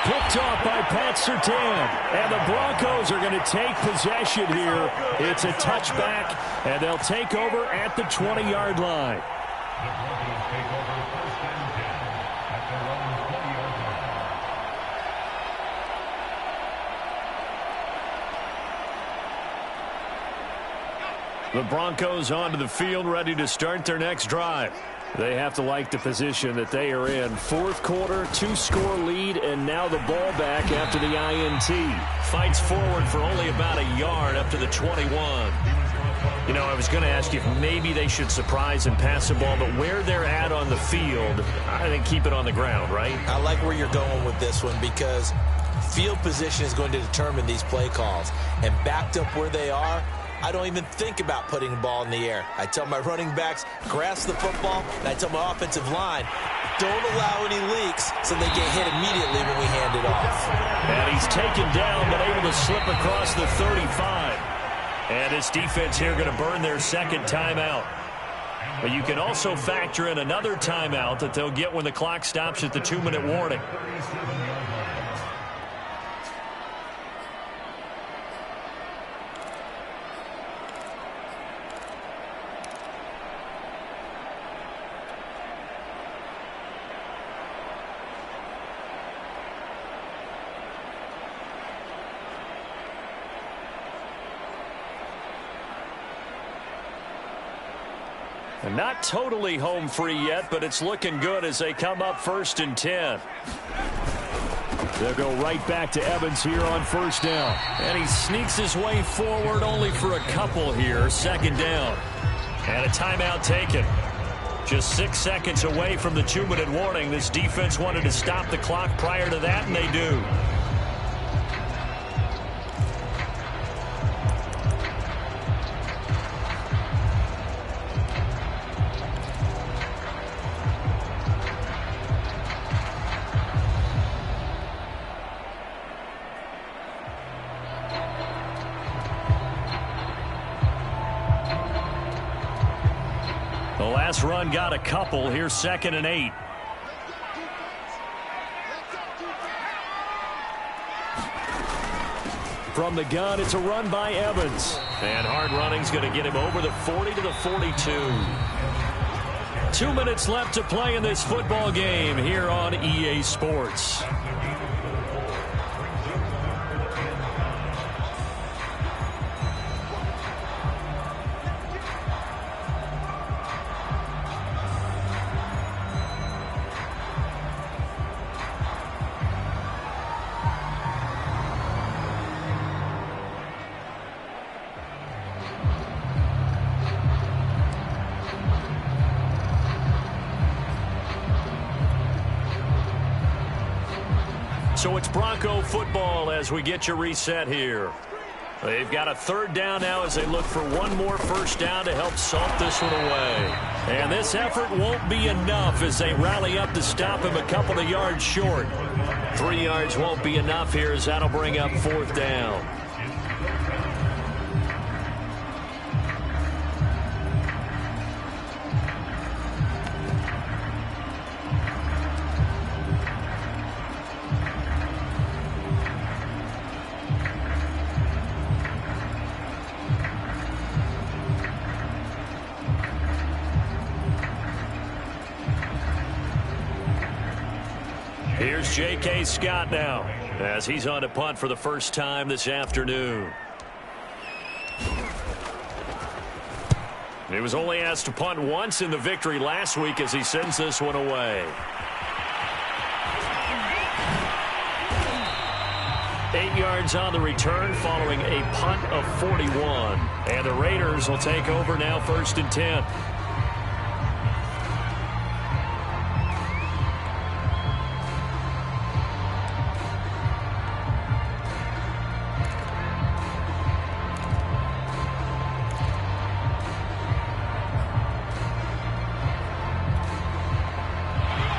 Picked off by Pat Surtain. And the Broncos are going to take possession here. It's a touchback, and they'll take over at the 20-yard line. The Broncos onto the field, ready to start their next drive. They have to like the position that they are in. Fourth quarter, 2-score lead, and now the ball back after the INT. Fights forward for only about a yard up to the 21. You know, I was going to ask you if maybe they should surprise and pass the ball, but where they're at on the field, I think keep it on the ground, right? I like where you're going with this one because field position is going to determine these play calls. And backed up where they are, I don't even think about putting the ball in the air. I tell my running backs, grasp the football, and I tell my offensive line, don't allow any leaks so they get hit immediately when we hand it off. And he's taken down but able to slip across the 35. And this defense here going to burn their second timeout. But you can also factor in another timeout that they'll get when the clock stops at the 2-minute warning. Not totally home free yet, but it's looking good as they come up 1st and 10. They'll go right back to Evans here on first down. And he sneaks his way forward only for a couple here. 2nd down. And a timeout taken. Just 6 seconds away from the 2-minute warning. This defense wanted to stop the clock prior to that, and they do. The last run got a couple. Here's 2nd and 8. From the gun, it's a run by Evans. And hard running's going to get him over the 40 to the 42. 2 minutes left to play in this football game here on EA Sports. So it's Bronco football as we get you reset here. They've got a 3rd down now as they look for one more first down to help salt this one away. And this effort won't be enough as they rally up to stop him a couple of yards short. 3 yards won't be enough here as that'll bring up 4th down. Here's J.K. Scott now as he's on to punt for the first time this afternoon. He was only asked to punt once in the victory last week as he sends this one away. 8 yards on the return following a punt of 41. And the Raiders will take over now 1st and 10.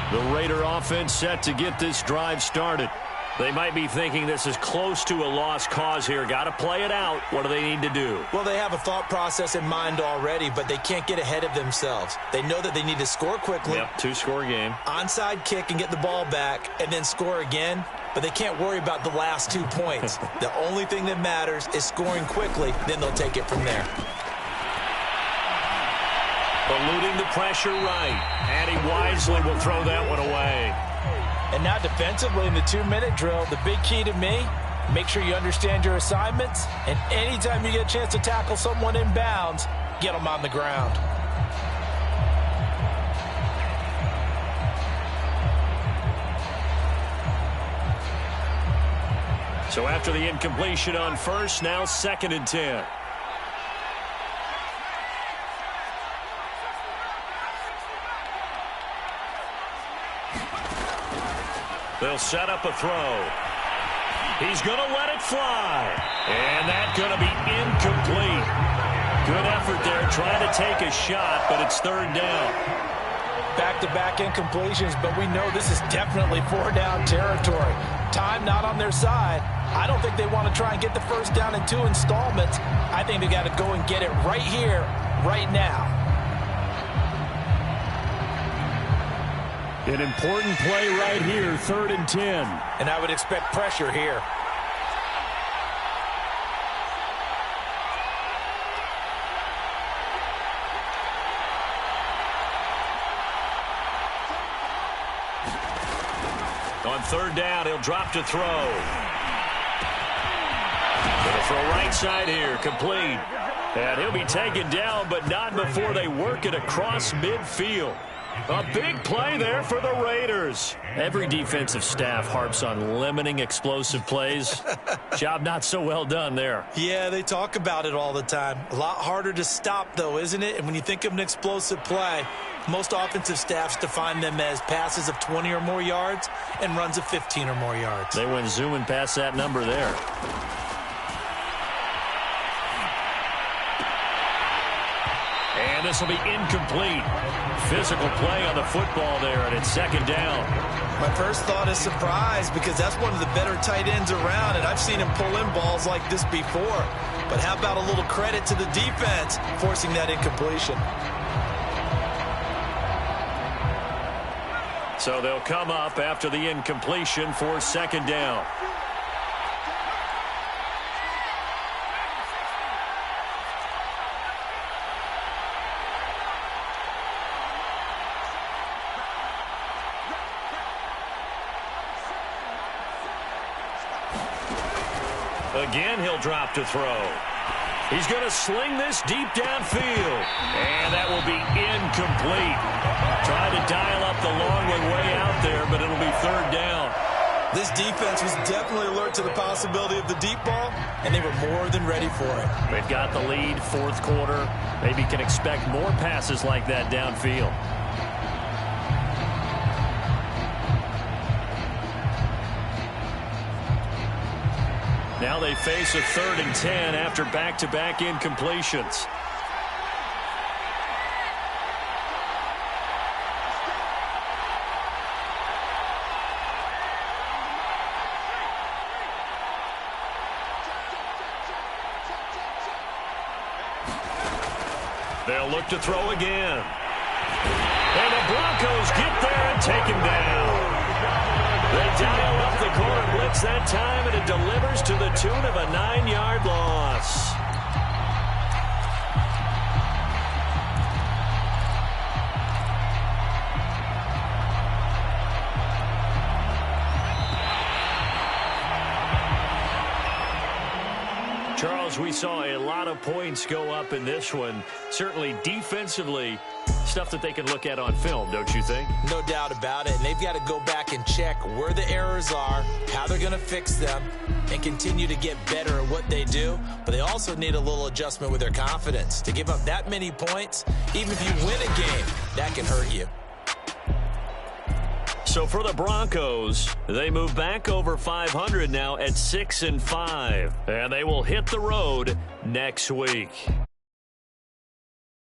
The Raider offense set to get this drive started. They might be thinking this is close to a lost cause here. Got to play it out. What do they need to do? Well, they have a thought process in mind already, but they can't get ahead of themselves. They know that they need to score quickly. Yep, 2-score game. Onside kick and get the ball back and then score again, but they can't worry about the last 2 points. The only thing that matters is scoring quickly, then they'll take it from there. Eluding the pressure right, and he wisely will throw that one away. And now defensively in the 2-minute drill, the big key to me, make sure you understand your assignments, and anytime you get a chance to tackle someone in bounds, get them on the ground. So after the incompletion on first, now 2nd and 10. They'll set up a throw. He's going to let it fly. And that's going to be incomplete. Good effort there trying to take a shot, but it's 3rd down. Back-to-back incompletions, but we know this is definitely 4-down territory. Time not on their side. I don't think they want to try and get the first down in 2 installments. I think they got to go and get it right here, right now. An important play right here, 3rd and 10. And I would expect pressure here. On 3rd down, he'll drop to throw. Gonna throw right side here, complete. And he'll be taken down, but not before they work it across midfield. A big play there for the Raiders. Every defensive staff harps on limiting explosive plays. Job not so well done there. Yeah, they talk about it all the time. A lot harder to stop, though, isn't it? And when you think of an explosive play, most offensive staffs define them as passes of 20 or more yards and runs of 15 or more yards. They went zooming past that number there. And this will be incomplete. Physical play on the football there, and it's 2nd down. My first thought is surprise because that's one of the better tight ends around, and I've seen him pull in balls like this before. But how about a little credit to the defense forcing that incompletion? So they'll come up after the incompletion for second down. Again, he'll drop to throw. He's going to sling this deep downfield. And that will be incomplete. Trying to dial up the long one way out there, but it'll be third down. This defense was definitely alert to the possibility of the deep ball, and they were more than ready for it. They've got the lead, fourth quarter. Maybe can expect more passes like that downfield. Now they face a 3rd and 10 after back-to-back incompletions. They'll look to throw again. And the Broncos get there and take him down. They dial up the corner blitz that time, and it delivers to the tune of a 9-yard loss. Charles, we saw a lot of points go up in this one. Certainly defensively, stuff that they can look at on film, don't you think? No doubt about it. And they've got to go back and check where the errors are, how they're going to fix them, and continue to get better at what they do. But they also need a little adjustment with their confidence. To give up that many points, even if you win a game, that can hurt you. So for the Broncos, they move back over 500 now at 6-5. And they will hit the road next week.